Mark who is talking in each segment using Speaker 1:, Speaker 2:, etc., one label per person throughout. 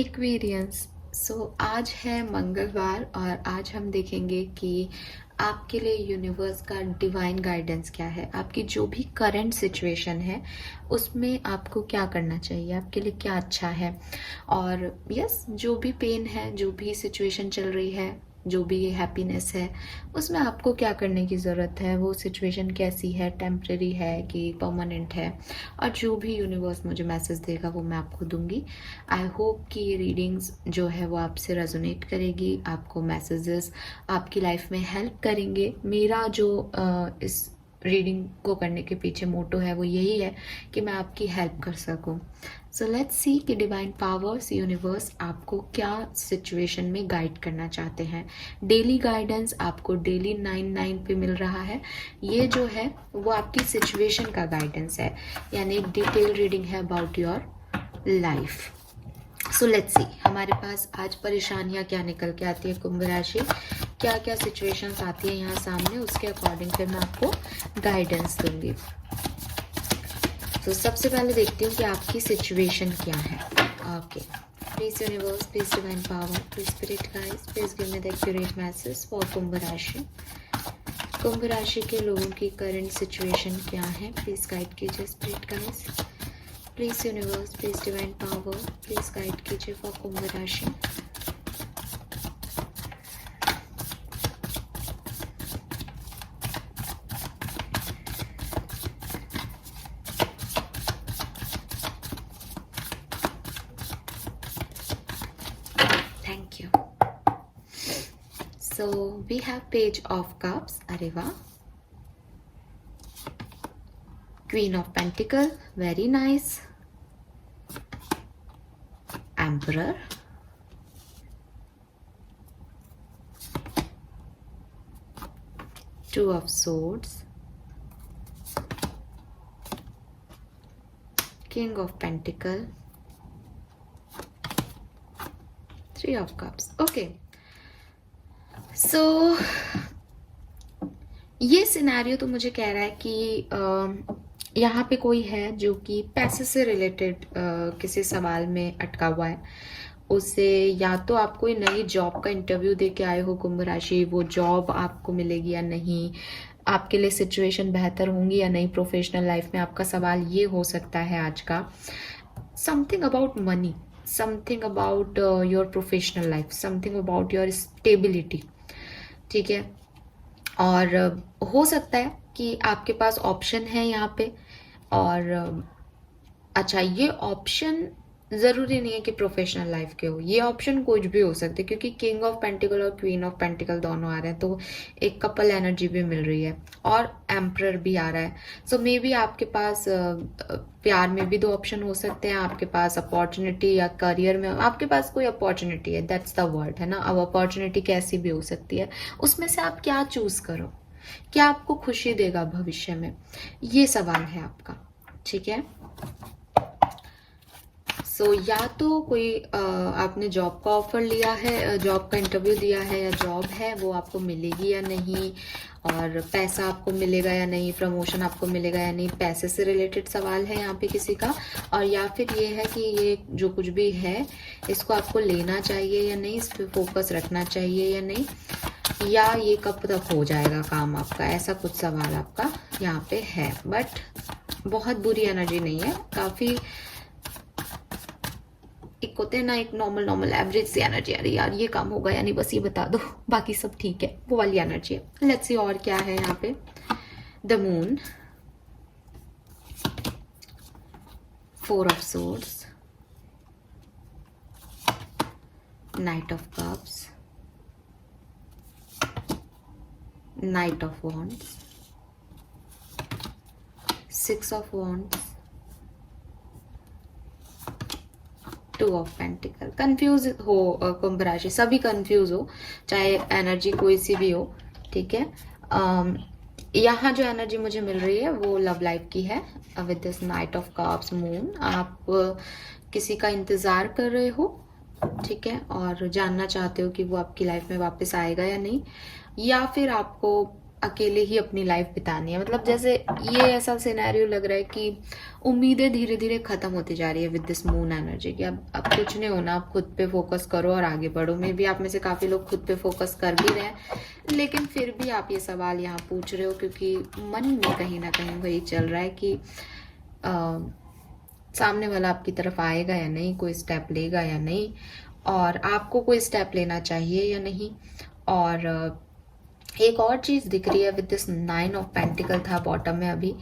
Speaker 1: Aquarians. आज है मंगलवार और आज हम देखेंगे कि आपके लिए यूनिवर्स का डिवाइन गाइडेंस क्या है। आपकी जो भी करंट सिचुएशन है उसमें आपको क्या करना चाहिए, आपके लिए क्या अच्छा है। और यस, जो भी पेन है, जो भी सिचुएशन चल रही है, जो भी हैप्पीनेस है, उसमें आपको क्या करने की ज़रूरत है, वो सिचुएशन कैसी है, टेम्परेरी है कि परमानेंट है। और जो भी यूनिवर्स मुझे मैसेज देगा वो मैं आपको दूंगी। आई होप कि ये रीडिंग्स जो है वो आपसे रेजोनेट करेगी, आपको मैसेजेस आपकी लाइफ में हेल्प करेंगे। मेरा जो इस रीडिंग को करने के पीछे मोटो है वो यही है कि मैं आपकी हेल्प कर सकूं। सो लेट्स सी कि डिवाइन पावर्स, यूनिवर्स आपको क्या सिचुएशन में गाइड करना चाहते हैं। डेली गाइडेंस आपको डेली 9 पे मिल रहा है। ये जो है वो आपकी सिचुएशन का गाइडेंस है, यानी एक डिटेल रीडिंग है about your life. So let's सी हमारे पास आज परेशानियां क्या निकल के आती है। कुंभ राशि, क्या क्या सिचुएशंस आती है यहाँ सामने, उसके अकॉर्डिंग फिर मैं आपको गाइडेंस दूंगी। तो सबसे पहले देखती हूँ कि आपकी सिचुएशन क्या है। Okay, please universe, please divine power, please spirit guides, please give me the accurate message for Kumbh rashi. Kumbh राशि के लोगों की करंट सिचुएशन क्या है, प्लीज गाइड कीजिए spirit guides. Please universe, please divine power, please guide कीजिए for Kumbh rashi. Thank you. So we have page of cups, अरे वाह। Queen of pentacle, very nice. Emperor, two of swords, king of pentacle, three of cups. Okay, so ये scenario तो मुझे कह रहा है कि यहाँ पे कोई है जो कि पैसे से रिलेटेड किसी सवाल में अटका हुआ है। उसे या तो आप कोई नई जॉब का इंटरव्यू दे के आए हो कुंभ राशि, वो जॉब आपको मिलेगी या नहीं, आपके लिए सिचुएशन बेहतर होंगी या नहीं प्रोफेशनल लाइफ में, आपका सवाल ये हो सकता है आज का। Something about money, something about your professional life, something about your stability, ठीक है। और हो सकता है कि आपके पास ऑप्शन है यहाँ पे। और अच्छा, ये ऑप्शन ज़रूरी नहीं है कि प्रोफेशनल लाइफ के हो, ये ऑप्शन कुछ भी हो सकते हैं, क्योंकि किंग ऑफ पेंटिकल और क्वीन ऑफ पेंटिकल दोनों आ रहे हैं, तो एक कपल एनर्जी भी मिल रही है और एम्परर भी आ रहा है। सो मे बी आपके पास प्यार में भी दो ऑप्शन हो सकते हैं, आपके पास अपॉर्चुनिटी या करियर में आपके पास कोई अपॉर्चुनिटी है, दैट्स द वर्ड, है ना। अब अपॉर्चुनिटी कैसी भी हो सकती है, उसमें से आप क्या चूज करो, क्या आपको खुशी देगा भविष्य में, ये सवाल है आपका, ठीक है। सो या तो कोई आपने जॉब का ऑफर लिया है, जॉब का इंटरव्यू दिया है, या जॉब है वो आपको मिलेगी या नहीं, और पैसा आपको मिलेगा या नहीं, प्रमोशन आपको मिलेगा या नहीं, पैसे से रिलेटेड सवाल है यहाँ पे किसी का। और या फिर ये है कि ये जो कुछ भी है इसको आपको लेना चाहिए या नहीं, इस पर फोकस रखना चाहिए या नहीं, या ये कब तक हो जाएगा काम आपका, ऐसा कुछ सवाल आपका यहाँ पे है। बट बहुत बुरी एनर्जी नहीं है, काफ़ी एक होते हैं ना, एक नॉर्मल एवरेज सी एनर्जी आ रही है, यार ये काम होगा या नहीं बस ये बता दो, बाकी सब ठीक है, वो वाली एनर्जी है। लेट्स सी और क्या है यहाँ पे। The moon, four of swords, night of cups, night of wands, six of wands, two of pentacle. Confuse हो कुंभ राशि, सभी कंफ्यूज हो, चाहे एनर्जी कोई सी भी हो, ठीक है। यहाँ जो एनर्जी मुझे मिल रही है वो लव लाइफ की है with this night of cups moon. आप किसी का इंतजार कर रहे हो, ठीक है, और जानना चाहते हो कि वो आपकी लाइफ में वापस आएगा या नहीं, या फिर आपको अकेले ही अपनी लाइफ बितानी है। मतलब जैसे ये ऐसा सिनेरियो लग रहा है कि उम्मीदें धीरे धीरे खत्म होती जा रही है विद दिस मून एनर्जी कि अब कुछ नहीं होना, आप खुद पे फोकस करो और आगे बढ़ो। मे भी आप में से काफ़ी लोग खुद पे फोकस कर भी रहे हैं, लेकिन फिर भी आप ये सवाल यहाँ पूछ रहे हो क्योंकि मन में कहीं ना कहीं वही चल रहा है कि सामने वाला आपकी तरफ आएगा या नहीं, कोई स्टेप लेगा या नहीं, और आपको कोई स्टेप लेना चाहिए या नहीं। और एक और चीज़ दिख रही है विद दिस 9 ऑफ पेंटिकल था बॉटम में अभी।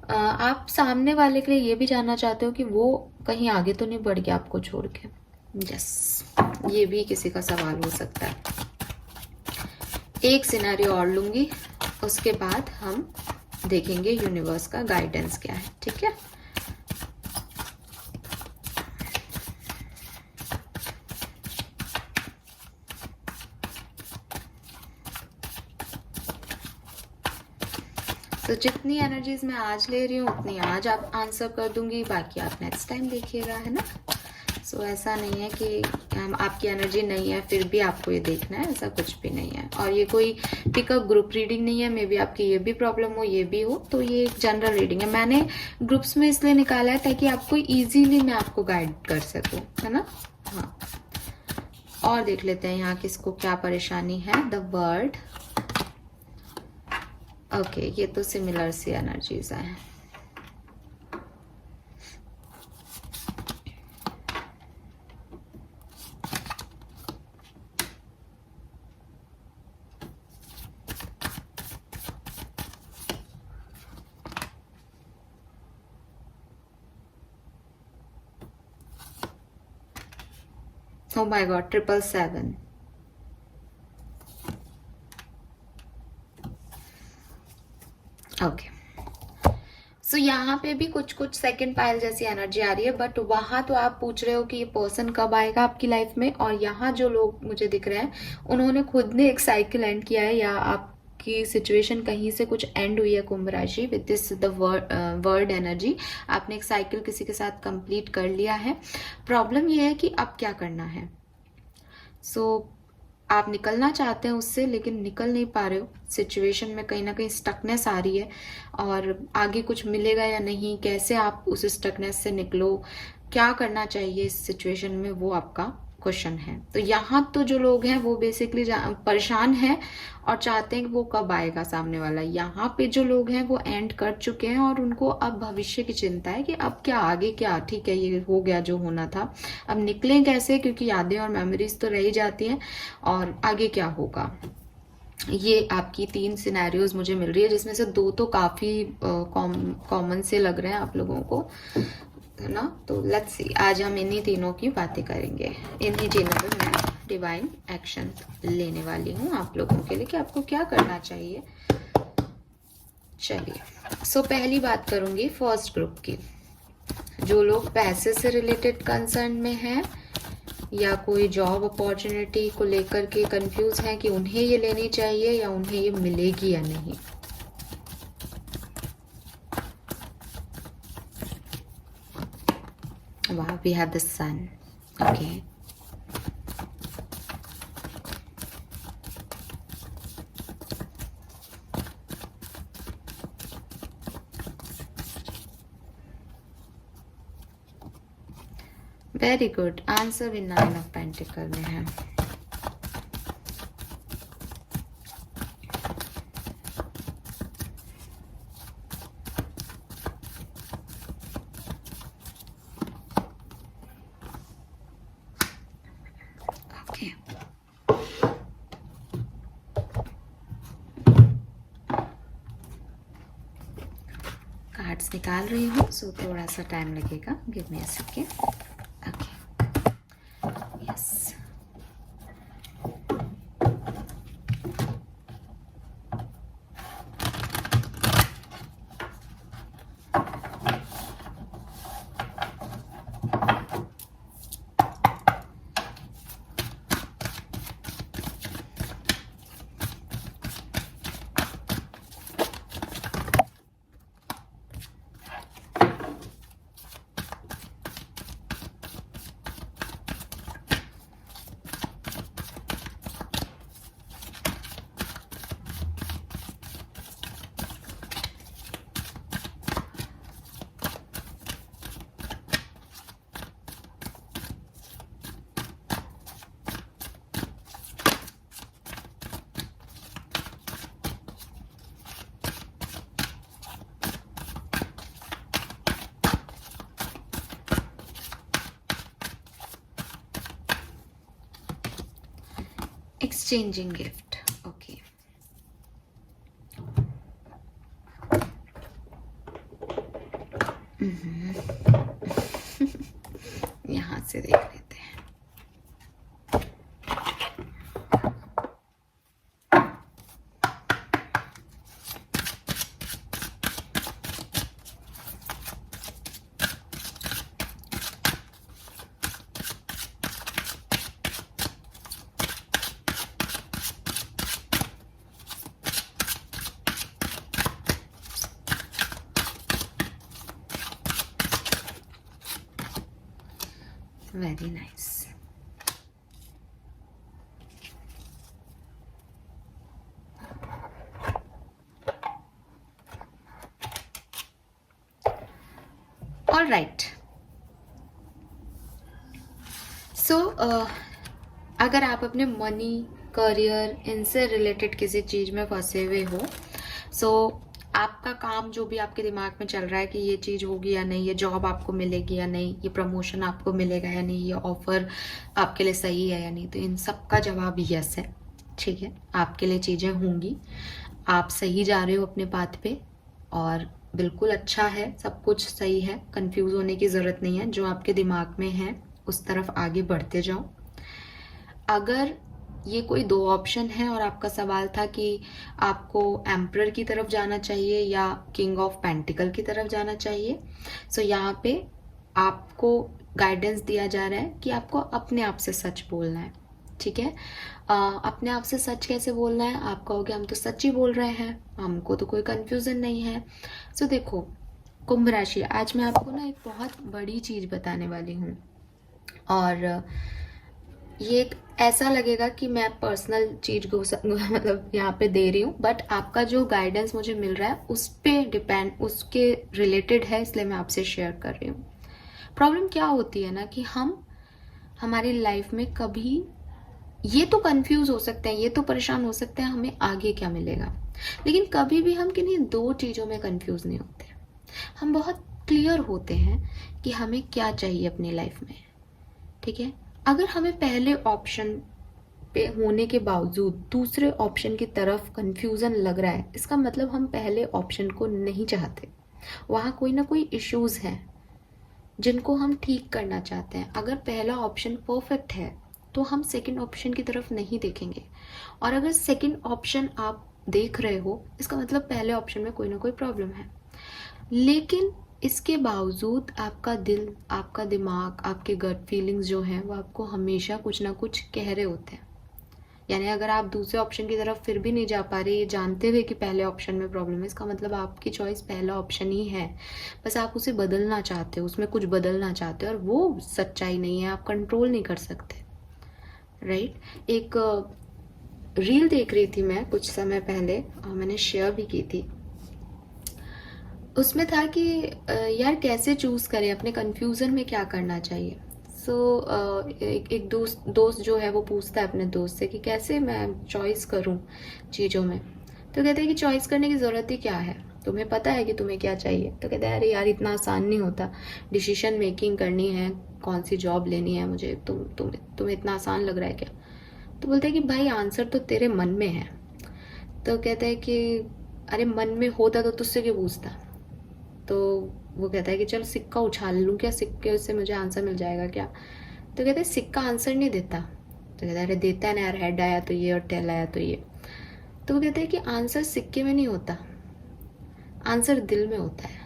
Speaker 1: आप सामने वाले के लिए ये भी जानना चाहते हो कि वो कहीं आगे तो नहीं बढ़ गया आपको छोड़ के। यस, ये भी किसी का सवाल हो सकता है। एक सिनेरियो और लूंगी, उसके बाद हम देखेंगे यूनिवर्स का गाइडेंस क्या है। ठीक है, तो जितनी एनर्जीज मैं आज ले रही हूँ उतनी आज आप आंसर कर दूंगी, बाकी आप नेक्स्ट टाइम देखिएगा, है ना। सो ऐसा नहीं है कि आपकी एनर्जी नहीं है फिर भी आपको ये देखना है, ऐसा कुछ भी नहीं है। और ये कोई पिकअप ग्रुप रीडिंग नहीं है, मे बी आपकी ये भी प्रॉब्लम हो ये भी हो, तो ये एक जनरल रीडिंग है। मैंने ग्रुप्स में इसलिए निकाला है ताकि आपको ईजीली मैं आपको गाइड कर सकूँ, है ना। हाँ, और देख लेते हैं यहाँ किसको क्या परेशानी है। द वर्ड, ओके, ये तो सिमिलर सी एनर्जीज हैं। Oh my God, 777. ओके, सो यहाँ पे भी कुछ कुछ सेकंड पायल जैसी एनर्जी आ रही है, बट वहां तो आप पूछ रहे हो कि ये पर्सन कब आएगा आपकी लाइफ में, और यहाँ जो लोग मुझे दिख रहे हैं उन्होंने खुद ने एक साइकिल एंड किया है, या आपकी सिचुएशन कहीं से कुछ एंड हुई है कुंभ राशि with this the word energy. आपने एक साइकिल किसी के साथ कंप्लीट कर लिया है। प्रॉब्लम ये है कि अब क्या करना है। सो आप निकलना चाहते हैं उससे, लेकिन निकल नहीं पा रहे हो। सिचुएशन में कहीं ना कहीं स्टकनेस आ रही है, और आगे कुछ मिलेगा या नहीं, कैसे आप उस स्टकनेस से निकलो, क्या करना चाहिए इस सिचुएशन में, वो आपका क्वेश्चन है। तो यहाँ तो जो लोग हैं वो बेसिकली परेशान हैं और चाहते हैं कि वो कब आएगा सामने वाला। यहाँ पे जो लोग हैं वो एंड कर चुके हैं और उनको अब भविष्य की चिंता है कि अब क्या, आगे क्या। ठीक है, ये हो गया जो होना था, अब निकलें कैसे, क्योंकि यादें और मेमोरीज तो रह ही जाती हैं, और आगे क्या होगा। ये आपकी 3 सिनेरियोज मुझे मिल रही है, जिसमें से 2 तो काफी कॉमन से लग रहे हैं आप लोगों को, है ना। तो लेट्स सी, आज हम इन्हीं तीनों की बातें करेंगे। इन्हीं तीनों पे मैं डिवाइन एक्शन लेने वाली हूँ आप लोगों के लिए कि आपको क्या करना चाहिए। चलिए, सो पहली बात करूंगी फर्स्ट ग्रुप की। जो लोग पैसे से रिलेटेड कंसर्न में हैं, या कोई जॉब अपॉर्चुनिटी को लेकर के कंफ्यूज हैं कि उन्हें ये लेनी चाहिए या उन्हें ये मिलेगी या नहीं। Wow, we have the sun. Okay. Very good. Answer भी 9 of Pentacle में है। कार्ड्स निकाल रही हूँ, सो थोड़ा सा टाइम लगेगा। Give me a second. Okay, yes, exchanging gift, okay. यहाँ से देख लेते हैं। Very nice. ऑल राइट, सो अगर आप अपने मनी, करियर, इनसे रिलेटेड किसी चीज़ में फंसे हुए हो, सो आपका काम जो भी आपके दिमाग में चल रहा है कि ये चीज़ होगी या नहीं, ये जॉब आपको मिलेगी या नहीं, ये प्रमोशन आपको मिलेगा या नहीं, ये ऑफर आपके लिए सही है या नहीं, तो इन सब का जवाब यस है। ठीक है, आपके लिए चीज़ें होंगी, आप सही जा रहे हो अपने पाथ पे और बिल्कुल अच्छा है, सब कुछ सही है, कंफ्यूज होने की ज़रूरत नहीं है। जो आपके दिमाग में है उस तरफ आगे बढ़ते जाओ। अगर ये कोई दो ऑप्शन है और आपका सवाल था कि आपको एम्परर की तरफ जाना चाहिए या किंग ऑफ पेंटिकल की तरफ जाना चाहिए, सो यहाँ पे आपको गाइडेंस दिया जा रहा है कि आपको अपने आप से सच बोलना है। ठीक है, अपने आप से सच कैसे बोलना है? आप कहोगे हम तो सच ही बोल रहे हैं, हमको तो कोई कंफ्यूजन नहीं है। सो देखो कुंभ राशि, आज मैं आपको ना एक बहुत बड़ी चीज़ बताने वाली हूँ और ये एक ऐसा लगेगा कि मैं पर्सनल चीज को मतलब यहाँ पे दे रही हूँ, बट आपका जो गाइडेंस मुझे मिल रहा है उस पे डिपेंड, उसके रिलेटेड है, इसलिए मैं आपसे शेयर कर रही हूँ। प्रॉब्लम क्या होती है ना कि हम हमारी लाइफ में कभी ये तो कंफ्यूज हो सकते हैं, ये तो परेशान हो सकते हैं हमें आगे क्या मिलेगा, लेकिन कभी भी हम किन्हीं दो चीज़ों में कंफ्यूज नहीं होते। हम बहुत क्लियर होते हैं कि हमें क्या चाहिए अपनी लाइफ में। ठीक है, अगर हमें पहले ऑप्शन पे होने के बावजूद दूसरे ऑप्शन की तरफ कंफ्यूजन लग रहा है, इसका मतलब हम पहले ऑप्शन को नहीं चाहते, वहाँ कोई ना कोई इश्यूज हैं जिनको हम ठीक करना चाहते हैं। अगर पहला ऑप्शन परफेक्ट है तो हम सेकंड ऑप्शन की तरफ नहीं देखेंगे, और अगर सेकंड ऑप्शन आप देख रहे हो इसका मतलब पहले ऑप्शन में कोई ना कोई प्रॉब्लम है। लेकिन इसके बावजूद आपका दिल, आपका दिमाग, आपके गट फीलिंग्स जो हैं वो आपको हमेशा कुछ ना कुछ कह रहे होते हैं। यानी अगर आप दूसरे ऑप्शन की तरफ फिर भी नहीं जा पा रहे, ये जानते हुए कि पहले ऑप्शन में प्रॉब्लम है, इसका मतलब आपकी चॉइस पहला ऑप्शन ही है, बस आप उसे बदलना चाहते हो, उसमें कुछ बदलना चाहते हो, और वो सच्चाई नहीं है, आप कंट्रोल नहीं कर सकते। राइट, एक रील देख रही थी मैं कुछ समय पहले और मैंने शेयर भी की थी। उसमें था कि यार कैसे चूज करें, अपने कंफ्यूजन में क्या करना चाहिए। एक दोस्त जो है वो पूछता है अपने दोस्त से कि कैसे मैं चॉइस करूं चीज़ों में। तो कहते हैं कि चॉइस करने की ज़रूरत ही क्या है, तुम्हें पता है कि तुम्हें क्या चाहिए। तो कहते हैं अरे यार इतना आसान नहीं होता, डिसीजन मेकिंग करनी है, कौन सी जॉब लेनी है मुझे, तुम्हें इतना आसान लग रहा है क्या? तो बोलते हैं कि भाई आंसर तो तेरे मन में है। तो कहते हैं कि अरे मन में होता तो तुझसे क्यों पूछता। तो वो कहता है कि चल सिक्का उछाल लूँ क्या, सिक्के से मुझे आंसर मिल जाएगा क्या? तो कहते हैं सिक्का आंसर नहीं देता। तो कहता है अरे देता है ना यार, हेड आया तो ये और टेल आया तो ये। तो वो कहते हैं कि आंसर सिक्के में नहीं होता, आंसर दिल में होता है।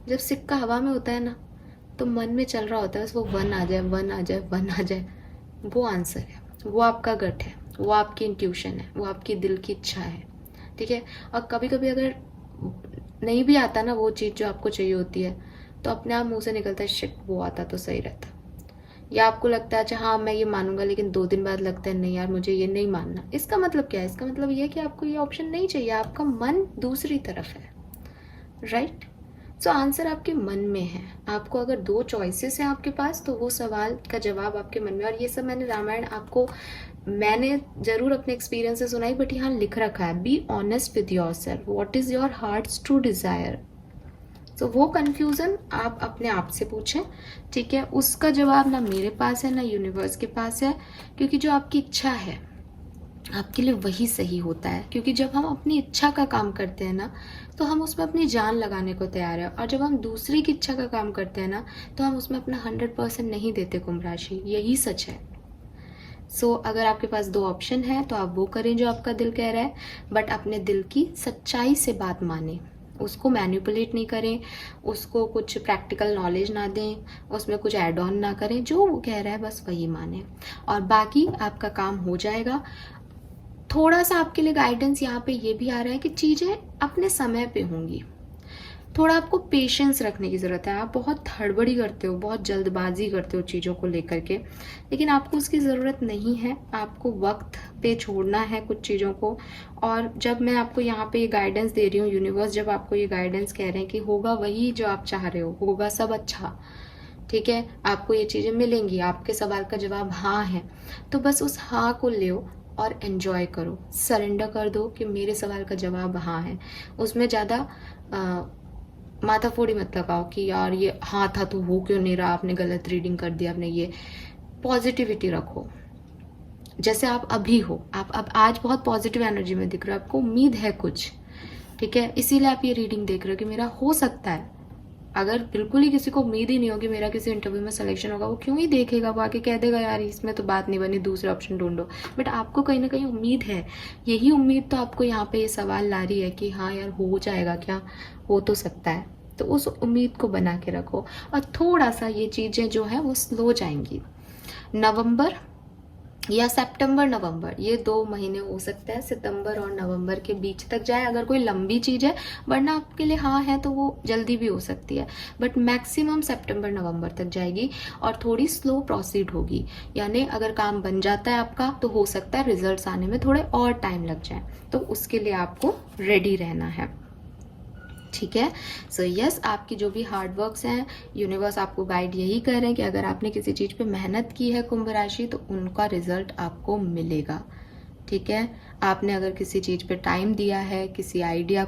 Speaker 1: जब सिक्का हवा में होता है ना तो मन में चल रहा होता है बस वो वन आ जाए, वन आ जाए, वन आ जाए, वो आंसर है, वो आपका गट है, वो आपकी इंट्यूशन है, वो आपकी दिल की इच्छा है। ठीक है, और कभी कभी अगर नहीं भी आता ना वो चीज़ जो आपको चाहिए होती है, तो अपने आप मुंह से निकलता है शिट वो आता तो सही रहता। या आपको लगता है अच्छा हाँ मैं ये मानूंगा, लेकिन 2 दिन बाद लगता है नहीं यार मुझे ये नहीं मानना। इसका मतलब क्या है? इसका मतलब ये है कि आपको ये ऑप्शन नहीं चाहिए, आपका मन दूसरी तरफ है। राइट, सो आंसर आपके मन में है। आपको अगर 2 चॉइसेस हैं आपके पास तो वो सवाल का जवाब आपके मन में। और ये सब मैंने रामायण आपको, मैंने जरूर अपने एक्सपीरियंस से सुनाई, बट यहाँ लिख रखा है be honest with yourself, what is your heart's true desire. तो वो कंफ्यूजन आप अपने आप से पूछें। ठीक है, उसका जवाब ना मेरे पास है ना यूनिवर्स के पास है, क्योंकि जो आपकी इच्छा है आपके लिए वही सही होता है। क्योंकि जब हम अपनी इच्छा का काम करते हैं ना, तो हम उसमें अपनी जान लगाने को तैयार है, और जब हम दूसरे की इच्छा का काम करते हैं ना, तो हम उसमें अपना 100% नहीं देते कुंभ राशि, यही सच है। अगर आपके पास दो ऑप्शन है तो आप वो करें जो आपका दिल कह रहा है, बट अपने दिल की सच्चाई से बात माने, उसको मैनिपुलेट नहीं करें, उसको कुछ प्रैक्टिकल नॉलेज ना दें, उसमें कुछ ऐड ऑन ना करें, जो वो कह रहा है बस वही माने, और बाकी आपका काम हो जाएगा। थोड़ा सा आपके लिए गाइडेंस यहाँ पे ये भी आ रहा है कि चीज़ें अपने समय पे होंगी। थोड़ा आपको पेशेंस रखने की ज़रूरत है। आप बहुत हड़बड़ी करते हो, बहुत जल्दबाजी करते हो चीज़ों को लेकर के, लेकिन आपको उसकी ज़रूरत नहीं है। आपको वक्त पे छोड़ना है कुछ चीज़ों को। और जब मैं आपको यहाँ पे ये गाइडेंस दे रही हूँ, यूनिवर्स जब आपको ये गाइडेंस कह रहे हैं कि होगा वही जो आप चाह रहे हो, होगा सब अच्छा, ठीक है, आपको ये चीज़ें मिलेंगी, आपके सवाल का जवाब हाँ है, तो बस उस हाँ को ले और एंजॉय करो, सरेंडर कर दो कि मेरे सवाल का जवाब हाँ है। उसमें ज़्यादा माथाफोड़ी मत लगाओ कि यार ये हाँ था तो हो क्यों नहीं रहा, आपने गलत रीडिंग कर दिया, आपने ये। पॉजिटिविटी रखो जैसे आप अभी हो। आप अब आज बहुत पॉजिटिव एनर्जी में दिख रहे हो, आपको उम्मीद है कुछ, ठीक है, इसीलिए आप ये रीडिंग देख रहे हो कि मेरा हो सकता है। अगर बिल्कुल ही किसी को उम्मीद ही नहीं होगी मेरा किसी इंटरव्यू में सिलेक्शन होगा, वो क्यों ही देखेगा, वो आके कह देगा यार इसमें तो बात नहीं बनी, दूसरे ऑप्शन ढूंढो। बट आपको कहीं ना कहीं उम्मीद है, यही उम्मीद तो आपको यहाँ पे ये सवाल ला रही है कि हाँ यार हो जाएगा क्या, हो तो सकता है। तो उस उम्मीद को बना के रखो, और थोड़ा सा ये चीज़ें जो है वो स्लो जाएंगी। नवंबर या सितंबर नवंबर, ये 2 महीने हो सकता है, सितंबर और नवंबर के बीच तक जाए अगर कोई लंबी चीज़ है, वरना आपके लिए हाँ है तो वो जल्दी भी हो सकती है, बट मैक्सिमम सितंबर नवंबर तक जाएगी और थोड़ी स्लो प्रोसीड होगी। यानी अगर काम बन जाता है आपका तो हो सकता है रिजल्ट्स आने में थोड़े और टाइम लग जाए, तो उसके लिए आपको रेडी रहना है, ठीक है। यस, आपकी जो भी हार्ड वर्क्स हैं, यूनिवर्स आपको गाइड यही कर रहे हैं कि अगर आपने किसी चीज़ पे मेहनत की है कुंभ राशि, तो उनका रिजल्ट आपको मिलेगा, ठीक है। आपने अगर किसी चीज़ पे टाइम दिया है, किसी आइडिया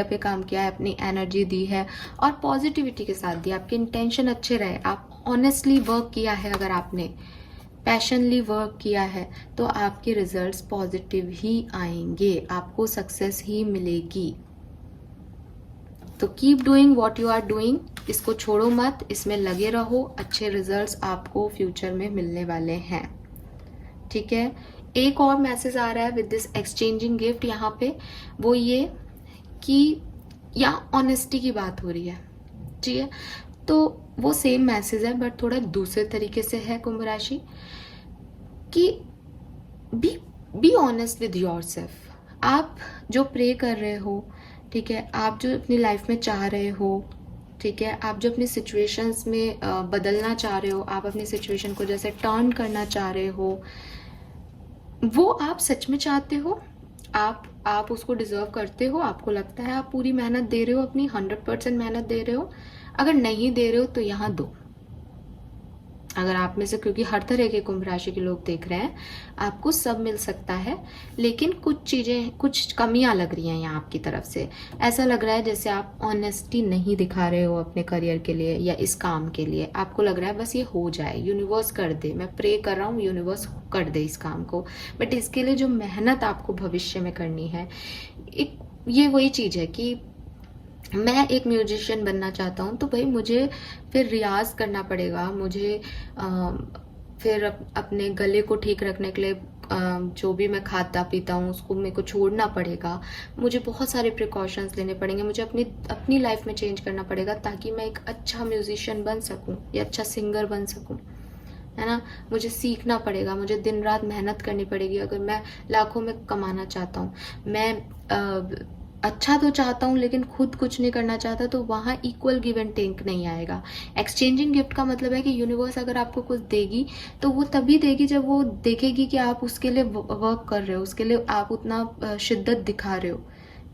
Speaker 1: पे काम किया है, अपनी एनर्जी दी है और पॉजिटिविटी के साथ दी, आपके इंटेंशन अच्छे रहे, आप ऑनेस्टली वर्क किया है, अगर आपने पैशनली वर्क किया है, तो आपके रिजल्ट्स पॉजिटिव ही आएंगे, आपको सक्सेस ही मिलेगी। तो keep doing what you are doing, इसको छोड़ो मत, इसमें लगे रहो, अच्छे रिजल्ट्स आपको फ्यूचर में मिलने वाले हैं, ठीक है। एक और मैसेज आ रहा है विद दिस एक्सचेंजिंग गिफ्ट यहाँ पे, वो ये कि यहाँ ऑनेस्टी की बात हो रही है, ठीक है। तो वो सेम मैसेज है बट थोड़ा दूसरे तरीके से है कुंभ राशि, कि बी ऑनेस्ट विद योरसेल्फ। आप जो प्रे कर रहे हो, ठीक है, आप जो अपनी लाइफ में चाह रहे हो, ठीक है, आप जो अपनी सिचुएशंस में बदलना चाह रहे हो, आप अपनी सिचुएशन को जैसे टर्न करना चाह रहे हो, वो आप सच में चाहते हो, आप उसको डिजर्व करते हो, आपको लगता है आप पूरी मेहनत दे रहे हो, अपनी 100% मेहनत दे रहे हो। अगर नहीं दे रहे हो तो यहाँ दो। अगर आप में से, क्योंकि हर तरह के कुंभ राशि के लोग देख रहे हैं, आपको सब मिल सकता है, लेकिन कुछ चीज़ें, कुछ कमियां लग रही हैं यहाँ आपकी तरफ से। ऐसा लग रहा है जैसे आप ऑनेस्टी नहीं दिखा रहे हो अपने करियर के लिए या इस काम के लिए। आपको लग रहा है बस ये हो जाए, यूनिवर्स कर दे, मैं प्रे कर रहा हूँ यूनिवर्स कर दे इस काम को, बट इसके लिए जो मेहनत आपको भविष्य में करनी है, ये वही चीज़ है कि मैं एक म्यूजिशियन बनना चाहता हूँ, तो भाई मुझे फिर रियाज करना पड़ेगा, मुझे फिर अपने गले को ठीक रखने के लिए जो भी मैं खाता पीता हूँ उसको मेरे को छोड़ना पड़ेगा, मुझे बहुत सारे प्रिकॉशंस लेने पड़ेंगे, मुझे अपनी लाइफ में चेंज करना पड़ेगा ताकि मैं एक अच्छा म्यूजिशियन बन सकूँ या अच्छा सिंगर बन सकूँ, है ना। मुझे सीखना पड़ेगा, मुझे दिन रात मेहनत करनी पड़ेगी। अगर मैं लाखों में कमाना चाहता हूँ, मैं अच्छा तो चाहता हूँ लेकिन खुद कुछ नहीं करना चाहता, तो वहाँ इक्वल गिव एंड टेक नहीं आएगा। एक्सचेंजिंग गिफ्ट का मतलब है कि यूनिवर्स अगर आपको कुछ देगी तो वो तभी देगी जब वो देखेगी कि आप उसके लिए वर्क कर रहे हो, उसके लिए आप उतना शिद्दत दिखा रहे हो,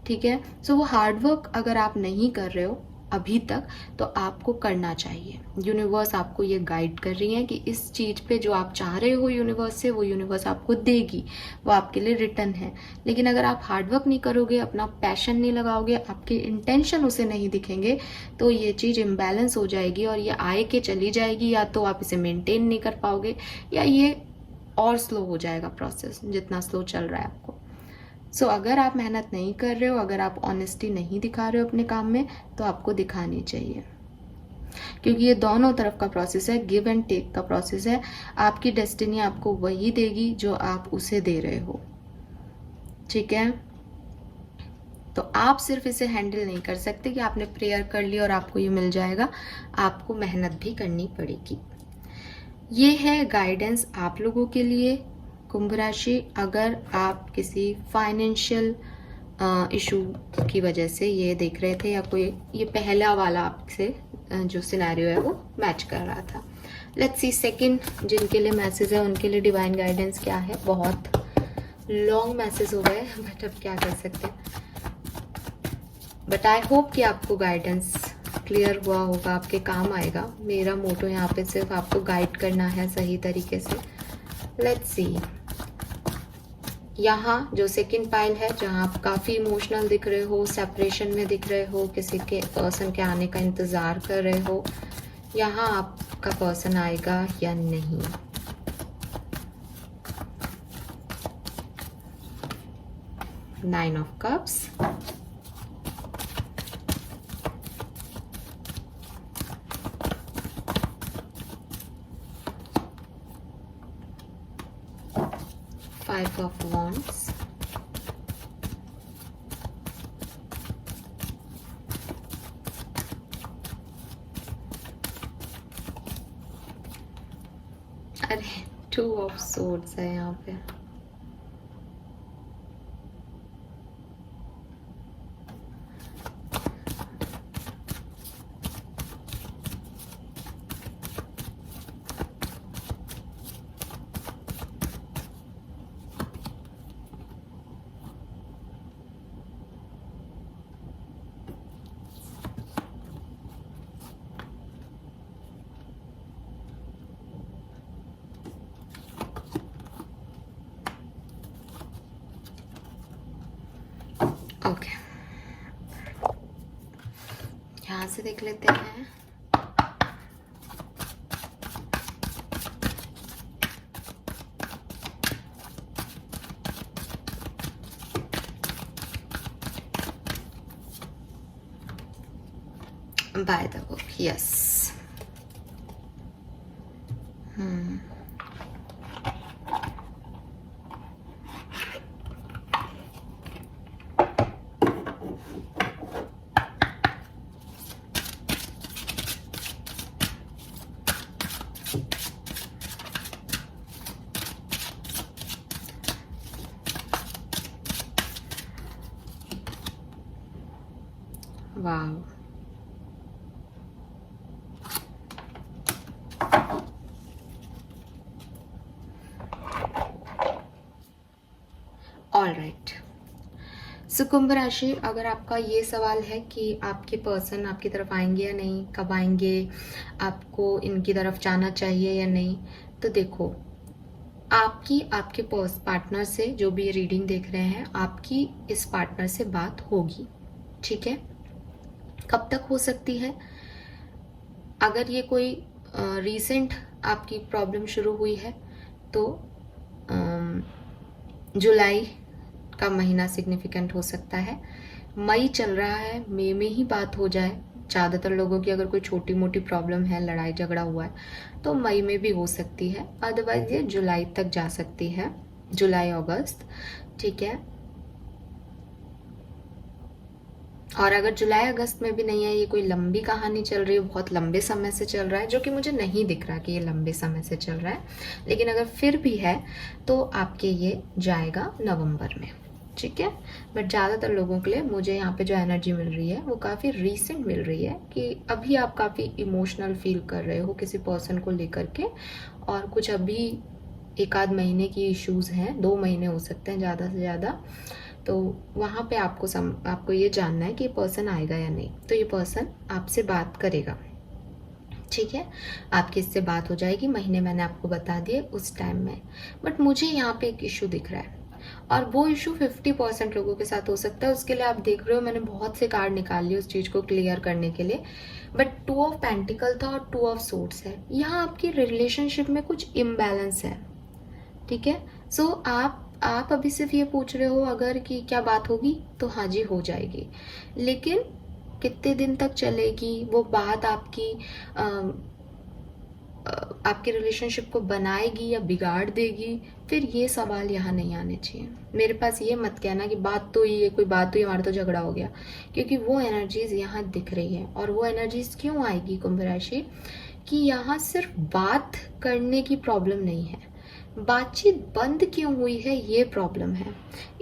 Speaker 1: ठीक है। सो वो हार्ड वर्क अगर आप नहीं कर रहे हो अभी तक, तो आपको करना चाहिए। यूनिवर्स आपको ये गाइड कर रही है कि इस चीज़ पे जो आप चाह रहे हो यूनिवर्स से, वो यूनिवर्स आपको देगी, वो आपके लिए रिटर्न है। लेकिन अगर आप हार्डवर्क नहीं करोगे, अपना पैशन नहीं लगाओगे, आपके इंटेंशन उसे नहीं दिखेंगे, तो ये चीज़ इम्बैलेंस हो जाएगी और ये आए के चली जाएगी, या तो आप इसे मेंटेन नहीं कर पाओगे, या ये और स्लो हो जाएगा प्रोसेस जितना स्लो चल रहा है आपको। सो अगर आप मेहनत नहीं कर रहे हो, अगर आप ऑनेस्टी नहीं दिखा रहे हो अपने काम में, तो आपको दिखानी चाहिए, क्योंकि ये दोनों तरफ का प्रोसेस है, गिव एंड टेक का प्रोसेस है। आपकी डेस्टिनी आपको वही देगी जो आप उसे दे रहे हो, ठीक है। तो आप सिर्फ इसे हैंडल नहीं कर सकते कि आपने प्रेयर कर ली और आपको ये मिल जाएगा, आपको मेहनत भी करनी पड़ेगी। ये है गाइडेंस आप लोगों के लिए कुंभ राशि। अगर आप किसी फाइनेंशियल इशू की वजह से ये देख रहे थे, या कोई ये पहला वाला आपसे जो सिनेरियो है वो मैच कर रहा था। लेट्स सी सेकंड, जिनके लिए मैसेज है उनके लिए डिवाइन गाइडेंस क्या है। बहुत लॉन्ग मैसेज हो गए, बट अब क्या कर सकते हैं। बट आई होप कि आपको गाइडेंस क्लियर हुआ होगा, आपके काम आएगा। मेरा मोटो यहाँ पे सिर्फ आपको गाइड करना है सही तरीके से। लेट्स सी, यहाँ जो सेकंड पाइल है, जहाँ आप काफ़ी इमोशनल दिख रहे हो, सेपरेशन में दिख रहे हो, किसी के पर्सन के आने का इंतज़ार कर रहे हो, यहाँ आपका पर्सन आएगा या नहीं। Nine of cups, Five of Wands, अरे Two of Swords है यहाँ पे। ओके, यहाँ से देख लेते हैं। By the book, yes. Wow, all right. So Kumbh राशि, अगर आपका ये सवाल है कि आपके पर्सन आपकी तरफ आएंगे या नहीं, कब आएंगे, आपको इनकी तरफ जाना चाहिए या नहीं, तो देखो, आपके पार्टनर से, जो भी ये रीडिंग देख रहे हैं, आपकी इस पार्टनर से बात होगी, ठीक है। कब तक हो सकती है? अगर ये कोई रीसेंट आपकी प्रॉब्लम शुरू हुई है तो जुलाई का महीना सिग्निफिकेंट हो सकता है। मई चल रहा है, मई में ही बात हो जाए। ज़्यादातर लोगों की अगर कोई छोटी मोटी प्रॉब्लम है, लड़ाई झगड़ा हुआ है, तो मई में भी हो सकती है। अदरवाइज ये जुलाई तक जा सकती है, जुलाई अगस्त, ठीक है। और अगर जुलाई अगस्त में भी नहीं है, ये कोई लंबी कहानी चल रही है, बहुत लंबे समय से चल रहा है, जो कि मुझे नहीं दिख रहा कि ये लंबे समय से चल रहा है, लेकिन अगर फिर भी है तो आपके ये जाएगा नवंबर में, ठीक है। बट ज़्यादातर लोगों के लिए मुझे यहाँ पे जो एनर्जी मिल रही है वो काफ़ी रीसेंट मिल रही है, कि अभी आप काफ़ी इमोशनल फील कर रहे हो किसी पर्सन को लेकर के, और कुछ अभी एक आध महीने की इश्यूज़ हैं, 2 महीने हो सकते हैं ज़्यादा से ज़्यादा। तो वहाँ पे आपको ये जानना है कि ये पर्सन आएगा या नहीं। तो ये पर्सन आपसे बात करेगा, ठीक है। आपकी इससे बात हो जाएगी, महीने मैंने आपको बता दिए उस टाइम में। बट मुझे यहाँ पे एक इशू दिख रहा है, और वो इशू 50% लोगों के साथ हो सकता है। उसके लिए आप देख रहे हो मैंने बहुत से कार्ड निकाल लिए उस चीज़ को क्लियर करने के लिए। बट 2 ऑफ पेंटिकल था और 2 ऑफ सोर्ड्स है। यहाँ आपकी रिलेशनशिप में कुछ इम्बैलेंस है, ठीक है। सो आप अभी सिर्फ ये पूछ रहे हो अगर कि क्या बात होगी, तो हाँ जी हो जाएगी, लेकिन कितने दिन तक चलेगी वो बात, आपके रिलेशनशिप को बनाएगी या बिगाड़ देगी, फिर ये सवाल यहाँ नहीं आने चाहिए। मेरे पास ये मत कहना कि बात तो ये कोई बात हुई हमारा तो झगड़ा हो गया, क्योंकि वो एनर्जीज यहाँ दिख रही है। और वो एनर्जीज क्यों आएगी कुंभ राशि, कि यहाँ सिर्फ बात करने की प्रॉब्लम नहीं है, बातचीत बंद क्यों हुई है ये प्रॉब्लम है।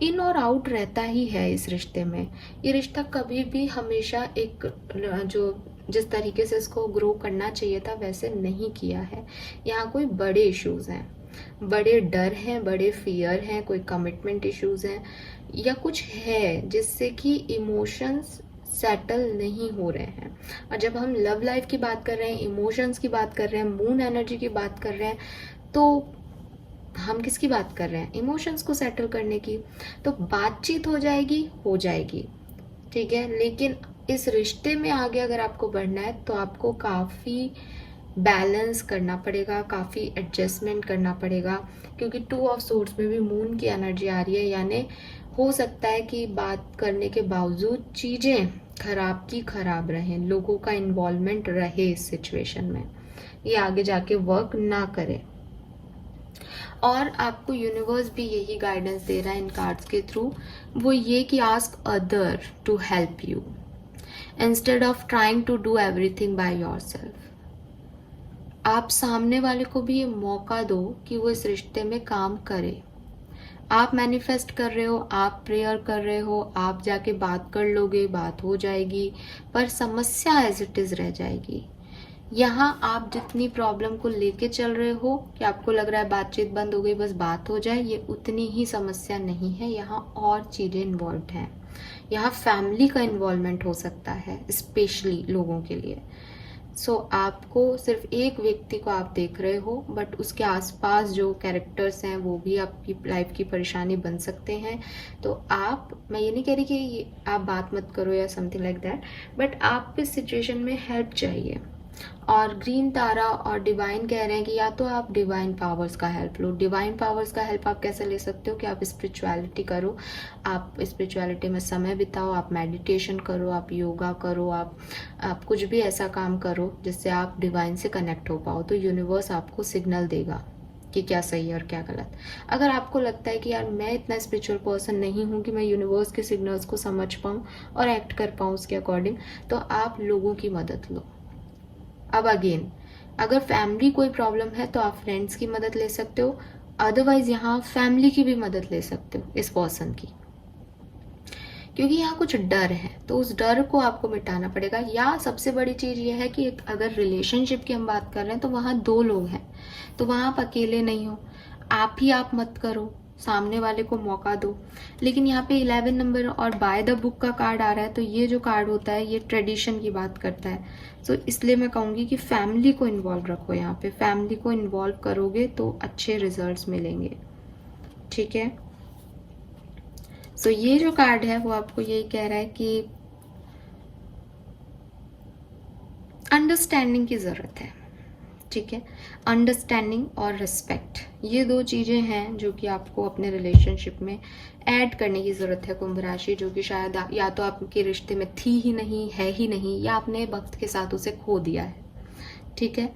Speaker 1: इन और आउट रहता ही है इस रिश्ते में। ये रिश्ता कभी भी हमेशा एक जो जिस तरीके से इसको ग्रो करना चाहिए था वैसे नहीं किया है। यहाँ कोई बड़े इश्यूज हैं, बड़े डर हैं, बड़े फियर हैं, कोई कमिटमेंट इश्यूज हैं या कुछ है जिससे कि इमोशंस सेटल नहीं हो रहे हैं। और जब हम लव लाइफ की बात कर रहे हैं, इमोशंस की बात कर रहे हैं, मून एनर्जी की बात कर रहे हैं, तो हम किसकी बात कर रहे हैं? इमोशंस को सेटल करने की। तो बातचीत हो जाएगी, ठीक है, लेकिन इस रिश्ते में आगे अगर आपको बढ़ना है तो आपको काफ़ी बैलेंस करना पड़ेगा, काफ़ी एडजस्टमेंट करना पड़ेगा, क्योंकि 2 ऑफ सोर्ड्स में भी मून की एनर्जी आ रही है। यानी हो सकता है कि बात करने के बावजूद चीज़ें खराब की खराब रहें, लोगों का इन्वॉल्वमेंट रहे इस सिचुएशन में, ये आगे जाके वर्क ना करे। और आपको यूनिवर्स भी यही गाइडेंस दे रहा है इन कार्ड्स के थ्रू, वो ये कि ask other to help you instead of trying to do everything by yourself. आप सामने वाले को भी ये मौका दो कि वो इस रिश्ते में काम करे। आप मैनिफेस्ट कर रहे हो, आप प्रेयर कर रहे हो, आप जाके बात कर लोगे, बात हो जाएगी, पर समस्या एज इट इज रह जाएगी। यहाँ आप जितनी प्रॉब्लम को लेके चल रहे हो कि आपको लग रहा है बातचीत बंद हो गई बस बात हो जाए, ये उतनी ही समस्या नहीं है। यहाँ और चीज़ें इन्वॉल्व हैं। यहाँ फैमिली का इन्वॉल्वमेंट हो सकता है स्पेशली लोगों के लिए। सो आपको सिर्फ एक व्यक्ति को आप देख रहे हो, बट उसके आसपास जो कैरेक्टर्स हैं वो भी आपकी लाइफ की परेशानी बन सकते हैं। तो मैं ये नहीं कह रही कि आप बात मत करो या समथिंग लाइक दैट, बट आप इस सिचुएशन में हेल्प चाहिए। और ग्रीन तारा और डिवाइन कह रहे हैं कि या तो आप डिवाइन पावर्स का हेल्प लो। डिवाइन पावर्स का हेल्प आप कैसे ले सकते हो कि आप स्पिरिचुअलिटी करो, आप स्पिरिचुअलिटी में समय बिताओ, आप मेडिटेशन करो, आप योगा करो, आप कुछ भी ऐसा काम करो जिससे आप डिवाइन से कनेक्ट हो पाओ। तो यूनिवर्स आपको सिग्नल देगा कि क्या सही है और क्या गलत। अगर आपको लगता है कि यार मैं इतना स्पिरिचुअल पर्सन नहीं हूँ कि मैं यूनिवर्स के सिग्नल्स को समझ पाऊँ और एक्ट कर पाऊँ उसके अकॉर्डिंग, तो आप लोगों की मदद लो। अब अगेन, अगर फैमिली कोई प्रॉब्लम है तो आप फ्रेंड्स की मदद ले सकते हो, अदरवाइज यहाँ फैमिली की भी मदद ले सकते हो इस पर्सन की, क्योंकि यहाँ कुछ डर है तो उस डर को आपको मिटाना पड़ेगा। या सबसे बड़ी चीज़ ये है कि अगर रिलेशनशिप की हम बात कर रहे हैं तो वहाँ 2 लोग हैं, तो वहाँ आप अकेले नहीं हो। आप ही आप मत करो, सामने वाले को मौका दो। लेकिन यहाँ पे 11 नंबर और बाय द बुक का कार्ड आ रहा है, तो ये जो कार्ड होता है ये ट्रेडिशन की बात करता है। तो इसलिए मैं कहूँगी कि फैमिली को इन्वॉल्व रखो। यहाँ पे फैमिली को इन्वॉल्व करोगे तो अच्छे रिजल्ट्स मिलेंगे, ठीक है। सो ये जो कार्ड है वो आपको यही कह रहा है कि अंडरस्टैंडिंग की ज़रूरत है, ठीक है। अंडरस्टैंडिंग और रिस्पेक्ट, ये 2 चीज़ें हैं जो कि आपको अपने रिलेशनशिप में ऐड करने की ज़रूरत है कुंभ राशि, जो कि शायद या तो आपके रिश्ते में थी ही नहीं, है ही नहीं, या आपने वक्त के साथ उसे खो दिया है, ठीक है।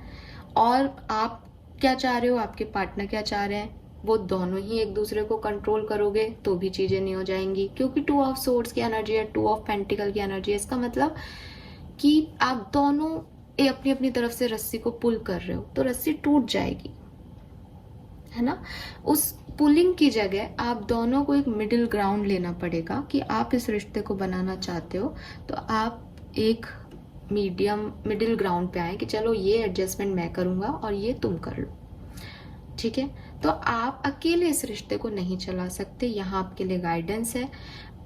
Speaker 1: और आप क्या चाह रहे हो, आपके पार्टनर क्या चाह रहे हैं, वो दोनों ही एक दूसरे को कंट्रोल करोगे तो भी चीज़ें नहीं हो जाएंगी, क्योंकि 2 ऑफ सोर्ड्स की एनर्जी है, 2 ऑफ पेंटिकल की एनर्जी है। इसका मतलब कि आप दोनों अपनी अपनी तरफ से रस्सी को पुल कर रहे हो तो रस्सी टूट जाएगी, है ना। उस पुलिंग की जगह आप दोनों को एक मिडिल ग्राउंड लेना पड़ेगा कि आप इस रिश्ते को बनाना चाहते हो तो आप एक मिडिल ग्राउंड पे आए कि चलो ये एडजस्टमेंट मैं करूंगा और ये तुम कर लो, ठीक है। तो आप अकेले इस रिश्ते को नहीं चला सकते, यहाँ आपके लिए गाइडेंस है।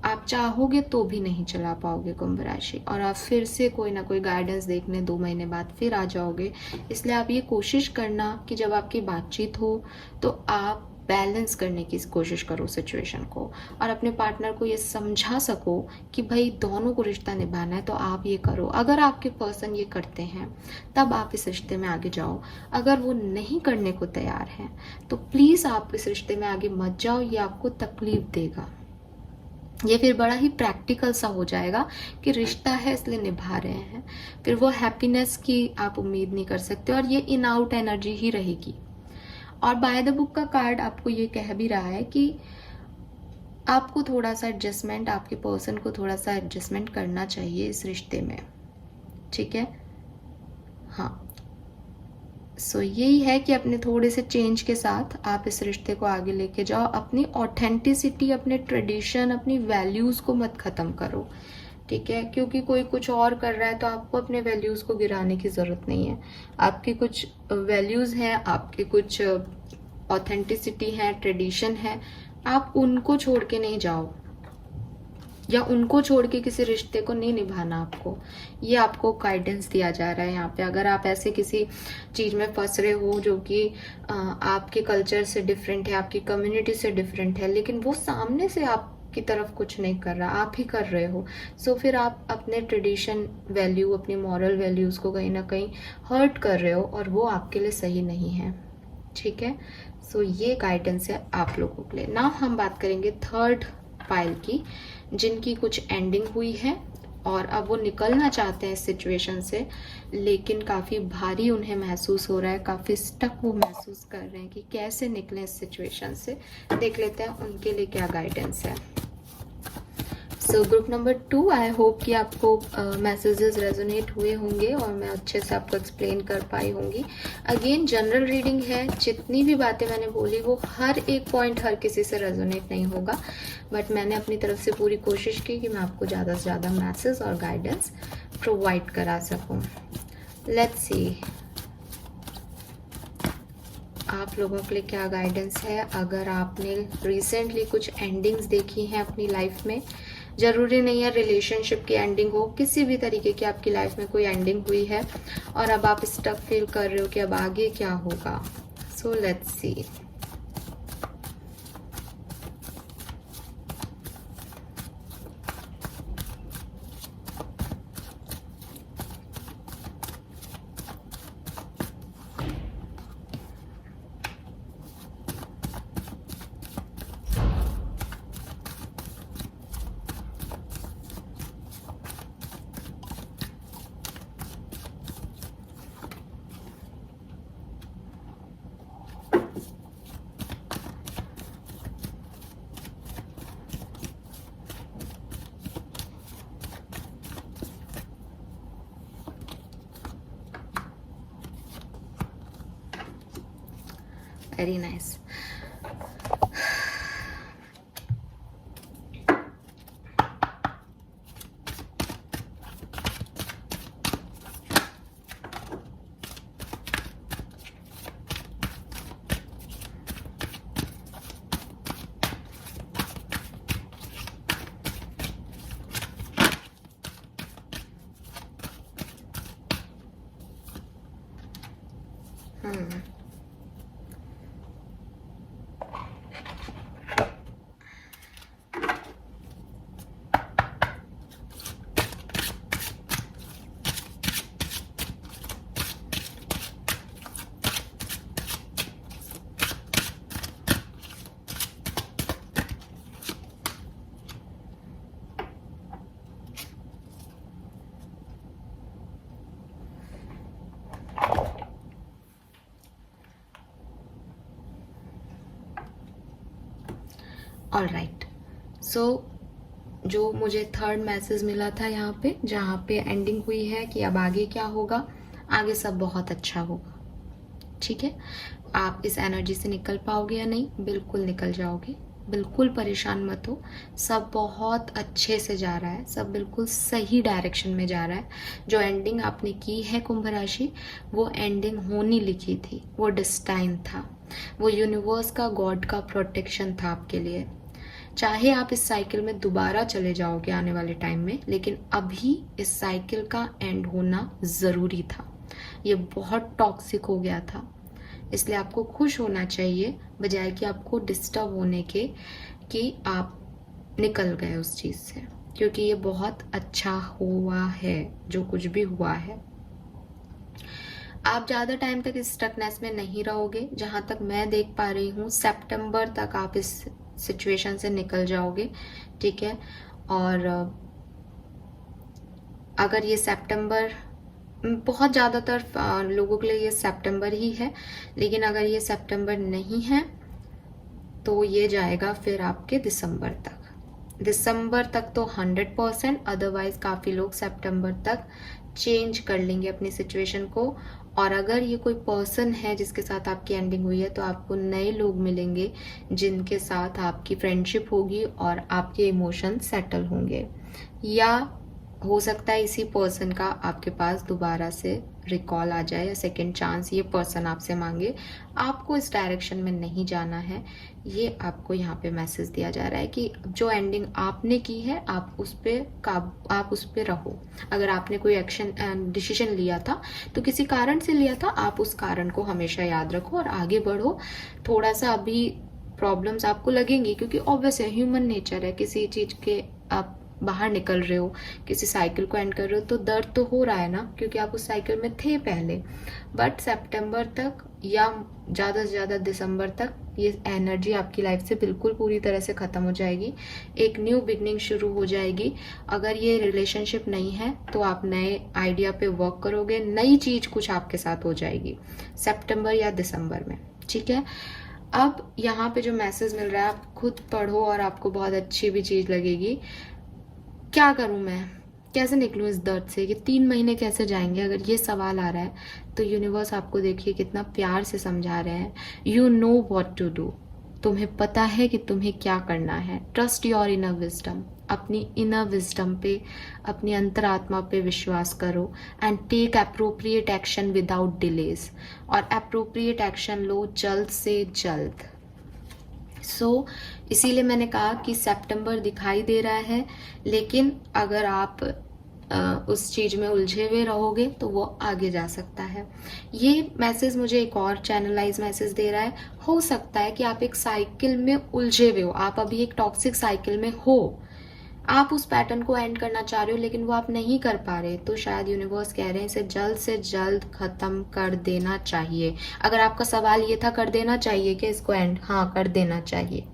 Speaker 1: आप चाहोगे तो भी नहीं चला पाओगे कुंभ राशि, और आप फिर से कोई ना कोई गाइडेंस देखने 2 महीने बाद फिर आ जाओगे। इसलिए आप ये कोशिश करना कि जब आपकी बातचीत हो तो आप बैलेंस करने की कोशिश करो सिचुएशन को, और अपने पार्टनर को ये समझा सको कि भाई दोनों को रिश्ता निभाना है तो आप ये करो। अगर आपके पर्सन ये करते हैं तब आप इस रिश्ते में आगे जाओ, अगर वो नहीं करने को तैयार हैं तो प्लीज़ आप इस रिश्ते में आगे मत जाओ, ये आपको तकलीफ देगा। ये फिर बड़ा ही प्रैक्टिकल सा हो जाएगा कि रिश्ता है इसलिए निभा रहे हैं, फिर वो हैप्पीनेस की आप उम्मीद नहीं कर सकते और ये इन आउट एनर्जी ही रहेगी। और बाय द बुक का कार्ड आपको ये कह भी रहा है कि आपको थोड़ा सा एडजस्टमेंट, आपके पर्सन को थोड़ा सा एडजस्टमेंट करना चाहिए इस रिश्ते में, ठीक है। हाँ, सो यही है कि अपने थोड़े से चेंज के साथ आप इस रिश्ते को आगे लेके जाओ। अपनी ऑथेंटिसिटी, अपने ट्रेडिशन, अपनी वैल्यूज़ को मत ख़त्म करो, ठीक है। क्योंकि कोई कुछ और कर रहा है तो आपको अपने वैल्यूज़ को गिराने की ज़रूरत नहीं है। आपकी कुछ वैल्यूज़ हैं, आपके कुछ ऑथेंटिसिटी है, ट्रेडिशन है, आप उनको छोड़ के नहीं जाओ, या उनको छोड़ के किसी रिश्ते को नहीं निभाना आपको। ये आपको गाइडेंस दिया जा रहा है यहाँ पे। अगर आप ऐसे किसी चीज़ में फंस रहे हो जो कि आपके कल्चर से डिफरेंट है, आपकी कम्युनिटी से डिफरेंट है, लेकिन वो सामने से आपकी तरफ कुछ नहीं कर रहा, आप ही कर रहे हो, सो फिर आप अपने ट्रेडिशन वैल्यू, अपनी मॉरल वैल्यूज़ को कहीं ना कहीं हर्ट कर रहे हो और वो आपके लिए सही नहीं है, ठीक है। सो ये गाइडेंस है आप लोगों के लिए। नाउ हम बात करेंगे थर्ड पाइल की, जिनकी कुछ एंडिंग हुई है और अब वो निकलना चाहते हैं इस सिचुएशन से, लेकिन काफ़ी भारी उन्हें महसूस हो रहा है, काफ़ी स्टक वो महसूस कर रहे हैं कि कैसे निकलें इस सिचुएशन से। देख लेते हैं उनके लिए क्या गाइडेंस है। So group number 2, I hope कि आपको मैसेजेस रेजोनेट हुए होंगे और मैं अच्छे से आपको एक्सप्लेन कर पाई होंगी। अगेन जनरल रीडिंग है, जितनी भी बातें मैंने बोली वो हर एक पॉइंट हर किसी से रेजोनेट नहीं होगा, बट मैंने अपनी तरफ से पूरी कोशिश की कि मैं आपको ज़्यादा से ज़्यादा मैसेज और गाइडेंस प्रोवाइड करा सकूँ। लेट्स सी आप लोगों के लिए क्या गाइडेंस है। अगर आपने रिसेंटली कुछ एंडिंग्स देखी हैं अपनी लाइफ में, ज़रूरी नहीं है रिलेशनशिप की एंडिंग हो, किसी भी तरीके की आपकी लाइफ में कोई एंडिंग हुई है और अब आप स्टक फील कर रहे हो कि अब आगे क्या होगा, so let's see. Very nice. All right, so जो मुझे थर्ड मैसेज मिला था यहाँ पे, जहाँ पे एंडिंग हुई है कि अब आगे क्या होगा, आगे सब बहुत अच्छा होगा, ठीक है। आप इस एनर्जी से निकल पाओगे या नहीं? बिल्कुल निकल जाओगे, बिल्कुल परेशान मत हो, सब बहुत अच्छे से जा रहा है, सब बिल्कुल सही डायरेक्शन में जा रहा है। जो एंडिंग आपने की है कुंभ राशि, वो एंडिंग होनी लिखी थी, वो डिस्टाइन था, वो यूनिवर्स का, गॉड का प्रोटेक्शन था आपके लिए। चाहे आप इस साइकिल में दोबारा चले जाओगे आने वाले टाइम में, लेकिन अभी इस साइकिल का एंड होना ज़रूरी था। ये बहुत टॉक्सिक हो गया था, इसलिए आपको खुश होना चाहिए बजाय कि आपको डिस्टर्ब होने के कि आप निकल गए उस चीज़ से, क्योंकि ये बहुत अच्छा हुआ है जो कुछ भी हुआ है। आप ज़्यादा टाइम तक इस स्टकनेस में नहीं रहोगे। जहाँ तक मैं देख पा रही हूँ सितंबर तक आप इस सिचुएशन से निकल जाओगे, ठीक है। और अगर ये सितंबर, बहुत ज़्यादातर लोगों के लिए ये सितंबर ही है, लेकिन अगर ये सितंबर नहीं है तो ये जाएगा फिर आपके दिसंबर तक तो 100%, अदरवाइज काफ़ी लोग सितंबर तक चेंज कर लेंगे अपनी सिचुएशन को। और अगर ये कोई पर्सन है जिसके साथ आपकी एंडिंग हुई है तो आपको नए लोग मिलेंगे जिनके साथ आपकी फ्रेंडशिप होगी और आपके इमोशन सेटल होंगे, या हो सकता है इसी पर्सन का आपके पास दोबारा से रिकॉल आ जाए या सेकंड चांस ये पर्सन आपसे मांगे। आपको इस डायरेक्शन में नहीं जाना है, ये आपको यहाँ पे मैसेज दिया जा रहा है कि जो एंडिंग आपने की है आप उस पे रहो। अगर आपने कोई एक्शन डिसीजन लिया था तो किसी कारण से लिया था, आप उस कारण को हमेशा याद रखो और आगे बढ़ो। थोड़ा सा अभी प्रॉब्लम्स आपको लगेंगी क्योंकि ऑब्वियस है, ह्यूमन नेचर है, किसी चीज के आप बाहर निकल रहे हो, किसी साइकिल को एंड कर रहे हो तो दर्द तो हो रहा है ना, क्योंकि आप उस साइकिल में थे पहले। बट सितंबर तक या ज़्यादा से ज़्यादा दिसंबर तक ये एनर्जी आपकी लाइफ से बिल्कुल पूरी तरह से ख़त्म हो जाएगी, एक न्यू बिगनिंग शुरू हो जाएगी। अगर ये रिलेशनशिप नहीं है तो आप नए आइडिया पे वर्क करोगे, नई चीज़ कुछ आपके साथ हो जाएगी सितंबर या दिसंबर में, ठीक है। अब यहाँ पे जो मैसेज मिल रहा है आप खुद पढ़ो और आपको बहुत अच्छी भी चीज़ लगेगी। क्या करूं मैं, कैसे निकलूं इस दर्द से, ये 3 महीने कैसे जाएंगे, अगर ये सवाल आ रहा है तो यूनिवर्स आपको देखिए कितना प्यार से समझा रहे हैं। You know what to do, तुम्हें पता है कि तुम्हें क्या करना है। ट्रस्ट योर इनर विजडम, अपनी इनर विजडम पे, अपनी अंतरात्मा पे विश्वास करो and take appropriate action without delays. और अप्रोप्रिएट एक्शन लो जल्द से जल्द। इसीलिए मैंने कहा कि सितंबर दिखाई दे रहा है, लेकिन अगर आप उस चीज में उलझे हुए रहोगे तो वो आगे जा सकता है। ये मैसेज मुझे एक और चैनलाइज मैसेज दे रहा है। हो सकता है कि आप एक साइकिल में उलझे हुए हो, आप अभी एक टॉक्सिक साइकिल में हो, आप उस पैटर्न को एंड करना चाह रहे हो लेकिन वो आप नहीं कर पा रहे, तो शायद यूनिवर्स कह रहे हैं इसे जल्द से जल्द खत्म कर देना चाहिए। अगर आपका सवाल ये था कर देना चाहिए कि इसको एंड, हाँ कर देना चाहिए,